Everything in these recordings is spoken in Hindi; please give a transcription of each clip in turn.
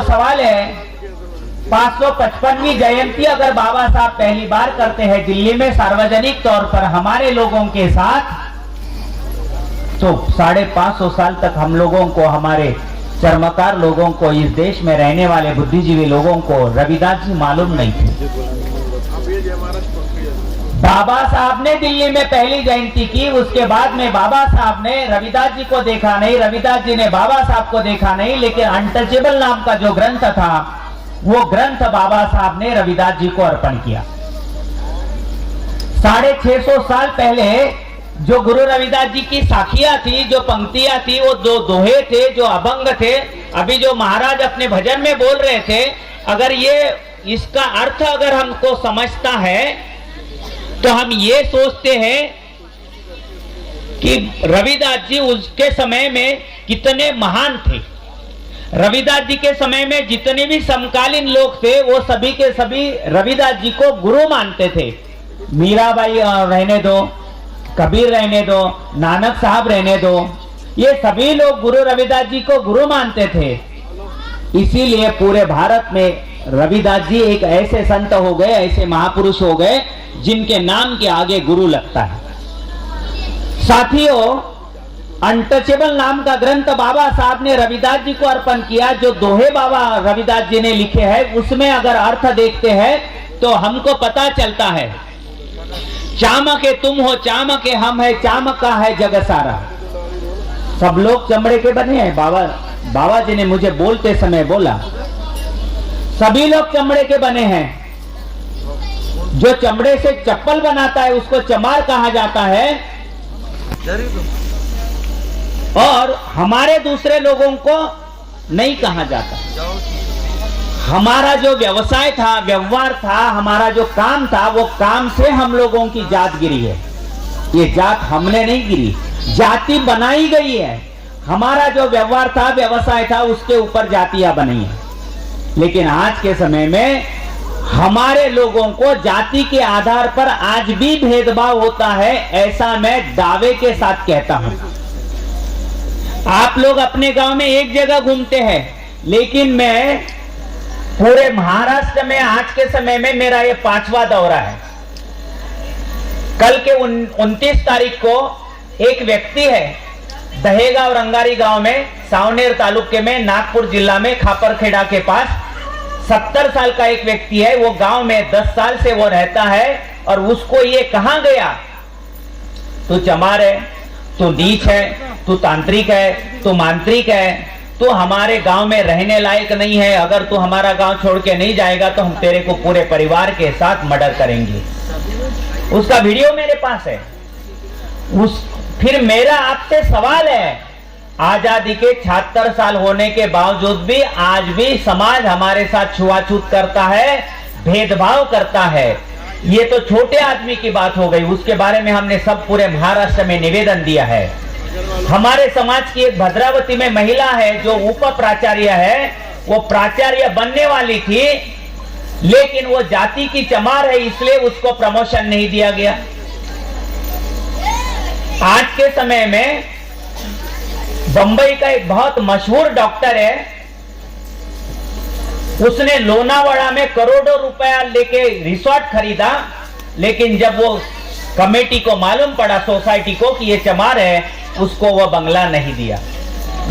सवाल है 555वीं जयंती अगर बाबा साहब पहली बार करते हैं दिल्ली में सार्वजनिक तौर पर हमारे लोगों के साथ, तो 550 साल तक हम लोगों को, हमारे चर्मकार लोगों को, इस देश में रहने वाले बुद्धिजीवी लोगों को रविदास जी मालूम नहीं थे। बाबा साहब ने दिल्ली में पहली जयंती की, उसके बाद में बाबा साहब ने रविदास जी को देखा नहीं, रविदास जी ने बाबा साहब को देखा नहीं, लेकिन अनटचेबल नाम का जो ग्रंथ था वो ग्रंथ बाबा साहब ने रविदास जी को अर्पण किया। 650 साल पहले जो गुरु रविदास जी की साखियां थी, जो पंक्तियां थी, वो दो दोहे थे, जो अभंग थे। अभी जो महाराज अपने भजन में बोल रहे थे, अगर ये इसका अर्थ अगर हमको समझता है तो हम ये सोचते हैं कि रविदास जी उसके समय में कितने महान थे। रविदास जी के समय में जितने भी समकालीन लोग थे वो सभी के सभी रविदास जी को गुरु मानते थे। मीराबाई रहने दो, कबीर रहने दो, नानक साहब रहने दो, ये सभी लोग गुरु रविदास जी को गुरु मानते थे। इसीलिए पूरे भारत में रविदास जी एक ऐसे संत हो गए, ऐसे महापुरुष हो गए जिनके नाम के आगे गुरु लगता है। साथियों, अनटचेबल नाम का ग्रंथ बाबा साहब ने रविदास जी को अर्पण किया। जो दोहे बाबा रविदास जी ने लिखे हैं उसमें अगर अर्थ देखते हैं तो हमको पता चलता है, चाम के तुम हो, चाम के हम है, चाम का है जग सारा। सब लोग चमड़े के बने हैं। बाबा जी ने मुझे बोलते समय बोला, सभी लोग चमड़े के बने हैं। जो चमड़े से चप्पल बनाता है उसको चमार कहा जाता है, और हमारे दूसरे लोगों को नहीं कहा जाता। हमारा जो व्यवसाय था, व्यवहार था, हमारा जो काम था, वो काम से हम लोगों की जात गिरी है। ये जात हमने नहीं गिरी, जाति बनाई गई है। हमारा जो व्यवहार था, व्यवसाय था, उसके ऊपर जातियां बनी है। लेकिन आज के समय में हमारे लोगों को जाति के आधार पर आज भी भेदभाव होता है, ऐसा मैं दावे के साथ कहता हूं। आप लोग अपने गांव में एक जगह घूमते हैं, लेकिन मैं पूरे महाराष्ट्र में आज के समय में मेरा ये 5वां दौरा है। कल के 29 तारीख को एक व्यक्ति है दहेगांव रंगारी गांव में, सावनेर तालुके में, नागपुर जिला में, खापरखेड़ा के पास 70 साल का एक व्यक्ति है। वो गांव में 10 साल से वो रहता है, और उसको ये कहा गया, तू चमार है, तू नीच है, तू तांत्रिक है, तू मांत्रिक है, तू हमारे गांव में रहने लायक नहीं है। अगर तू हमारा गांव छोड़ के नहीं जाएगा तो हम तेरे को पूरे परिवार के साथ मर्डर करेंगे। उसका वीडियो मेरे पास है। फिर मेरा आपसे सवाल है, आजादी के 76 साल होने के बावजूद भी आज भी समाज हमारे साथ छुआछूत करता है, भेदभाव करता है। ये तो छोटे आदमी की बात हो गई, उसके बारे में हमने सब पूरे महाराष्ट्र में निवेदन दिया है। हमारे समाज की एक भद्रावती में महिला है जो उप प्राचार्य है, वो प्राचार्य बनने वाली थी, लेकिन वो जाति की चमार है, इसलिए उसको प्रमोशन नहीं दिया गया। आज के समय में बंबई का एक बहुत मशहूर डॉक्टर है, उसने लोनावाड़ा में करोड़ों रुपया लेके रिसोर्ट खरीदा, लेकिन जब वो कमेटी को मालूम पड़ा, सोसाइटी को, कि ये चमार है, उसको वो बंगला नहीं दिया।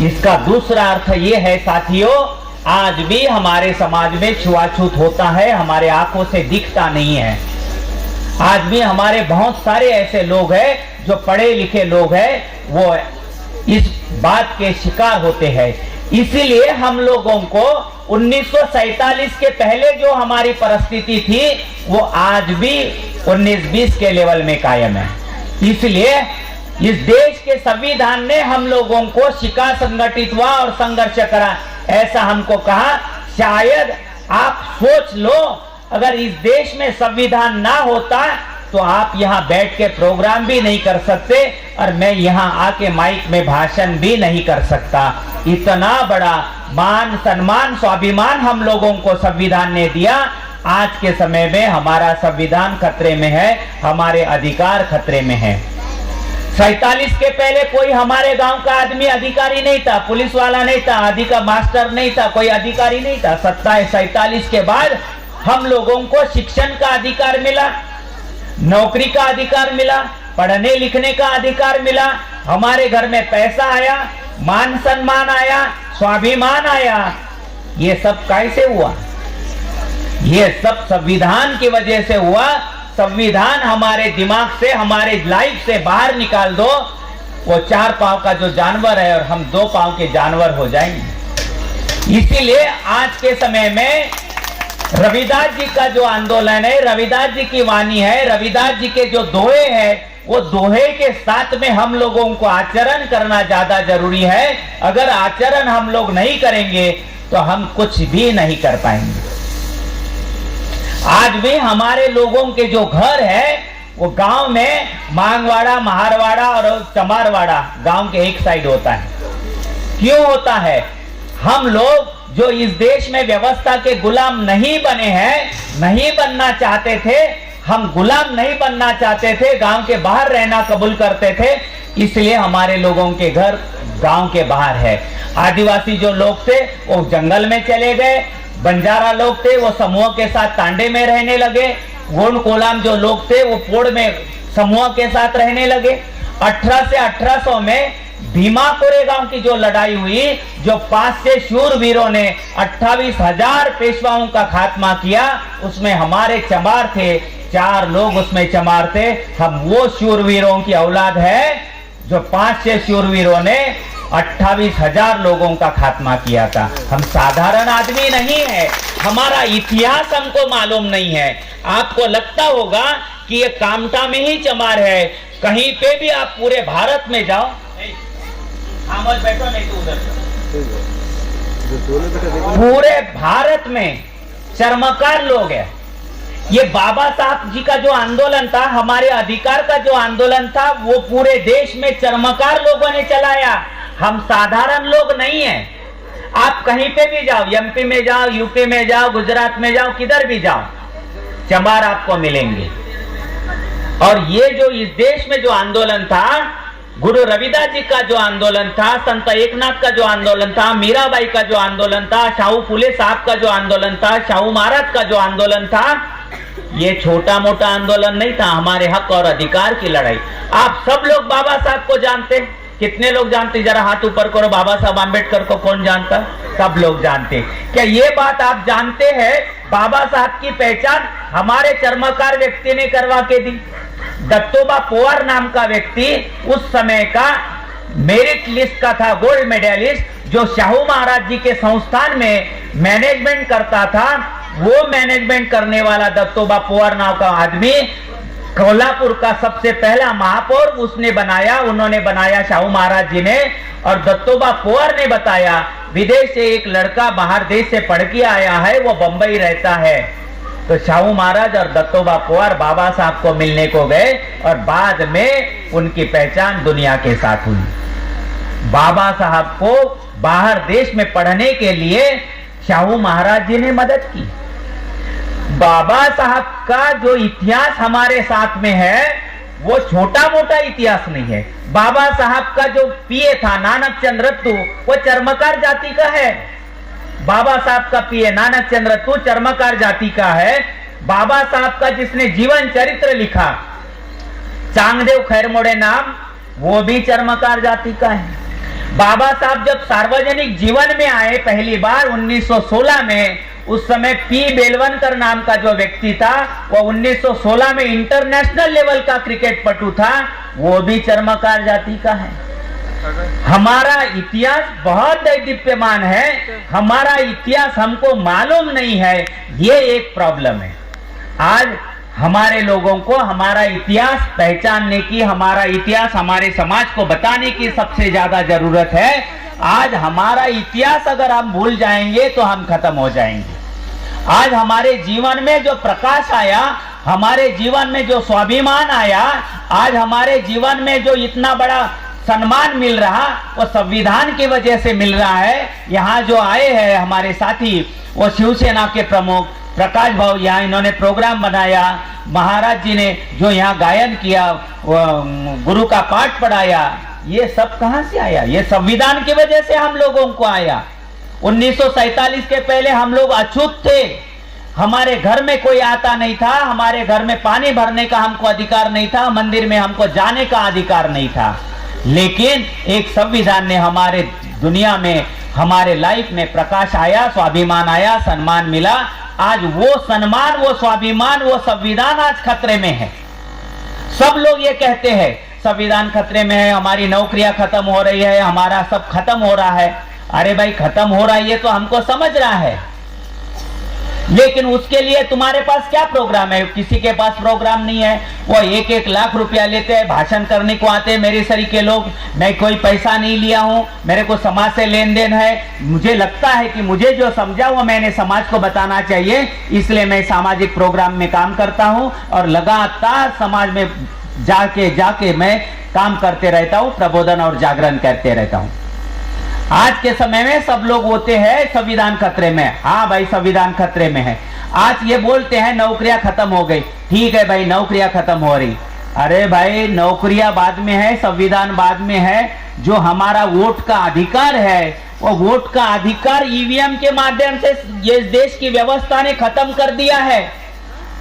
इसका दूसरा अर्थ ये है साथियों, आज भी हमारे समाज में छुआछूत होता है, हमारे आंखों से दिखता नहीं है। आज भी हमारे बहुत सारे ऐसे लोग हैं जो पढ़े लिखे लोग हैं, वो इस बात के शिकार होते हैं। इसीलिए हम लोगों को 1947 के पहले जो हमारी परिस्थिति थी वो आज भी 1920 के लेवल में कायम है। इसलिए इस देश के संविधान ने हम लोगों को शिकार संगठित हुआ और संघर्ष करा, ऐसा हमको कहा। शायद आप सोच लो, अगर इस देश में संविधान ना होता तो आप यहाँ बैठ के प्रोग्राम भी नहीं कर सकते, और मैं यहाँ आके माइक में भाषण भी नहीं कर सकता। इतना बड़ा मान, सम्मान, स्वाभिमान हम लोगों को संविधान ने दिया। आज के समय में हमारा संविधान खतरे में है, हमारे अधिकार खतरे में है। 47 के पहले कोई हमारे गांव का आदमी अधिकारी नहीं था, पुलिस वाला नहीं था, अधिकारी मास्टर नहीं था, कोई अधिकारी नहीं था। 47 के बाद हम लोगों को शिक्षण का अधिकार मिला, नौकरी का अधिकार मिला, पढ़ने लिखने का अधिकार मिला, हमारे घर में पैसा आया, मान सम्मान आया, स्वाभिमान आया। ये सब कैसे हुआ? ये सब संविधान की वजह से हुआ। संविधान हमारे दिमाग से, हमारे लाइफ से बाहर निकाल दो, वो 4 पांव का जो जानवर है और हम 2 पांव के जानवर हो जाएंगे। इसीलिए आज के समय में रविदास जी का जो आंदोलन है, रविदास जी की वाणी है, रविदास जी के जो दोहे हैं, वो दोहे के साथ में हम लोगों को आचरण करना ज्यादा जरूरी है। अगर आचरण हम लोग नहीं करेंगे तो हम कुछ भी नहीं कर पाएंगे। आज भी हमारे लोगों के जो घर है वो गांव में मांगवाड़ा, महारवाड़ा और चमारवाड़ा गांव के एक साइड होता है। क्यों होता है? हम लोग जो इस देश में व्यवस्था के गुलाम नहीं बने हैं, नहीं बनना चाहते थे, हम गुलाम नहीं बनना चाहते थे, गांव के बाहर रहना कबूल करते थे, इसलिए हमारे लोगों के घर गांव के बाहर है। आदिवासी जो लोग थे वो जंगल में चले गए, बंजारा लोग थे वो समूह के साथ तांडे में रहने लगे, गोंड कोलाम जो लोग थे वो पोड़ में समूह के साथ रहने लगे। 18 से 1800 में भीमा कोरेगांव की जो लड़ाई हुई, जो 5 से शूरवीरों ने 28,000 पेशवाओं का खात्मा किया, उसमें हमारे चमार थे, 4 लोग उसमें चमार थे। हम वो शूरवीरों की औलाद है जो 5 से शूरवीरों ने 28,000 लोगों का खात्मा किया था। हम साधारण आदमी नहीं है, हमारा इतिहास हमको मालूम नहीं है। आपको लगता होगा कि ये कामटा में ही चमार है, कहीं पे भी आप पूरे भारत में जाओ, बैठो नहीं तो उधर, पूरे भारत में चर्मकार लोग हैं। ये बाबा साहब जी का जो आंदोलन था, हमारे अधिकार का जो आंदोलन था, वो पूरे देश में चर्मकार लोगों ने चलाया। हम साधारण लोग नहीं हैं। आप कहीं पे भी जाओ, एमपी में जाओ, यूपी में जाओ, गुजरात में जाओ, किधर भी जाओ, चमार आपको मिलेंगे। और ये जो इस देश में जो आंदोलन था, गुरु रविदास जी का जो आंदोलन था, संत एकनाथ का जो आंदोलन था, मीराबाई का जो आंदोलन था, शाहू फुले साहब का जो आंदोलन था, शाहू महाराज का जो आंदोलन था, ये छोटा मोटा आंदोलन नहीं था, हमारे हक और अधिकार की लड़ाई। आप सब लोग बाबा साहब को जानते, कितने लोग जानते? जरा हाथ ऊपर करो। बाबा साहब आम्बेडकर को कौन जानता? सब लोग जानते। क्या ये बात आप जानते हैं? बाबा साहब की पहचान हमारे चर्मकार व्यक्ति ने करवा के दी। दत्तोबा पोवार नाम का व्यक्ति उस समय का मेरिट लिस्ट का था, गोल्ड मेडलिस्ट, जो शाहू महाराज जी के संस्थान में मैनेजमेंट करता था। वो मैनेजमेंट करने वाला दत्तोबा पोवार नाम का आदमी कोल्हापुर का सबसे पहला महापौर उसने बनाया, उन्होंने बनाया शाहू महाराज जी ने। और दत्तोबा पोवार ने बताया, विदेश से एक लड़का बाहर देश से पढ़ के आया है, वो बंबई रहता है। तो शाहू महाराज और दत्तोबा पोवार बाबा साहब को मिलने को गए और बाद में उनकी पहचान दुनिया के साथ हुई। बाबा साहब को बाहर देश में पढ़ने के लिए शाहू महाराज जी ने मदद की। बाबा साहब का जो इतिहास हमारे साथ में है वो छोटा मोटा इतिहास नहीं है। बाबा साहब का जो पीए था नानक चंद रत्तू, वो चर्मकार जाति का है। बाबा साहब का पीए नानक चंद रत्तू चर्मकार जाति का है। बाबा साहब का जिसने जीवन चरित्र लिखा, चांगदेव खैरमोड़े नाम, वो भी चर्मकार जाति का है। बाबा साहब जब सार्वजनिक जीवन में आए पहली बार 1916 में, उस समय पी बेलवनकर नाम का जो व्यक्ति था, वो 1916 में इंटरनेशनल लेवल का क्रिकेट पटु था, वो भी चर्मकार जाति का है। हमारा इतिहास बहुत दैदीप्यमान है, हमारा इतिहास हमको मालूम नहीं है, ये एक प्रॉब्लम है। आज हमारे लोगों को हमारा इतिहास पहचानने की, हमारा इतिहास हमारे समाज को बताने की सबसे ज्यादा जरूरत है। आज हमारा इतिहास अगर हम भूल जाएंगे तो हम खत्म हो जाएंगे। आज हमारे जीवन में जो प्रकाश आया, हमारे जीवन में जो स्वाभिमान आया, आज हमारे जीवन में जो इतना बड़ा सम्मान मिल रहा, वो संविधान की वजह से मिल रहा है। यहाँ जो आए हैं हमारे साथी, वो शिवसेना के प्रमुख, प्रकाश भाव यहाँ इन्होंने प्रोग्राम बनाया, महाराज जी ने जो यहाँ गायन किया, गुरु का पाठ पढ़ाया, ये सब कहां से आया? ये संविधान की वजह से हम लोगों को आया। 1947 के पहले हम लोग अछूत थे, हमारे घर में कोई आता नहीं था, हमारे घर में पानी भरने का हमको अधिकार नहीं था, मंदिर में हमको जाने का अधिकार नहीं था। लेकिन एक संविधान ने हमारे दुनिया में, हमारे लाइफ में प्रकाश आया, स्वाभिमान आया, सम्मान मिला। आज वो सम्मान, वो स्वाभिमान, वो संविधान आज खतरे में है। सब लोग ये कहते हैं संविधान खतरे में है, हमारी नौकरियां खत्म हो रही है, हमारा सब खत्म हो रहा है। अरे भाई, खत्म हो रहा है ये तो हमको समझ रहा है, लेकिन उसके लिए तुम्हारे पास क्या प्रोग्राम है? किसी के पास प्रोग्राम नहीं है। वो 1-1 लाख रुपया लेते हैं, भाषण करने को आते हैं मेरे सरी के लोग। मैं कोई पैसा नहीं लिया हूं, मेरे को समाज से लेन देन है। मुझे लगता है कि मुझे जो समझा वो मैंने समाज को बताना चाहिए, इसलिए मैं सामाजिक प्रोग्राम में काम करता हूं और लगातार समाज में जाके मैं काम करते रहता हूं, प्रबोधन और जागरण करते रहता हूं। आज के समय में सब लोग होते हैं संविधान खतरे में। हाँ भाई, संविधान खतरे में है। आज ये बोलते हैं नौकरियां खत्म हो गई। ठीक है भाई, नौकरियां खत्म हो रही। अरे भाई, नौकरियां बाद में है, संविधान बाद में है। जो हमारा वोट का अधिकार है, वो वोट का अधिकार ईवीएम के माध्यम से ये देश की व्यवस्था ने खत्म कर दिया है।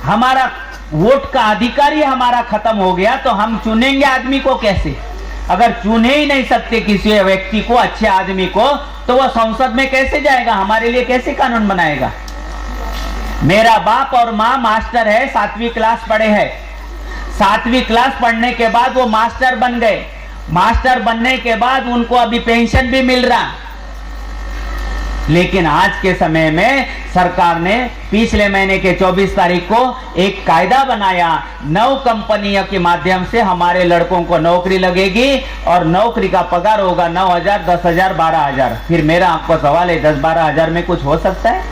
हमारा वोट का अधिकार ही हमारा खत्म हो गया, तो हम चुनेंगे आदमी को कैसे? अगर चुने ही नहीं सकते किसी व्यक्ति को, अच्छे आदमी को, तो वह संसद में कैसे जाएगा? हमारे लिए कैसे कानून बनाएगा? मेरा बाप और माँ मास्टर है, 7वीं क्लास पढ़े हैं। 7वीं क्लास पढ़ने के बाद वो मास्टर बन गए। मास्टर बनने के बाद उनको अभी पेंशन भी मिल रहा। लेकिन आज के समय में सरकार ने पिछले महीने के 24 तारीख को एक कायदा बनाया, 9 कंपनियों के माध्यम से हमारे लड़कों को नौकरी लगेगी और नौकरी का पगार होगा 9,000, 10,000, 12,000। फिर मेरा आपको सवाल है, 10-12 हजार में कुछ हो सकता है?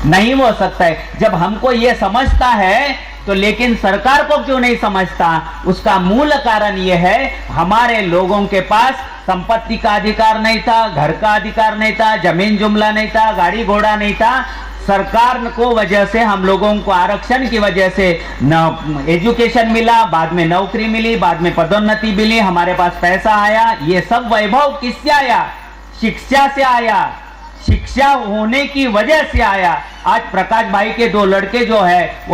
नहीं हो सकता है। जब हमको ये समझता है तो लेकिन सरकार को क्यों नहीं समझता? उसका मूल कारण ये है, हमारे लोगों के पास संपत्ति का अधिकार नहीं था, घर का अधिकार नहीं था, जमीन जुमला नहीं था, गाड़ी घोड़ा नहीं था। सरकार को वजह से, हम लोगों को आरक्षण की वजह से एजुकेशन मिला, बाद में नौकरी मिली, बाद में पदोन्नति मिली, हमारे पास पैसा आया। ये सब वैभव किससे आया? शिक्षा से आया। शिक्षा होने की वजह से आया। आज प्रकाश भाई के 2 लड़के जो है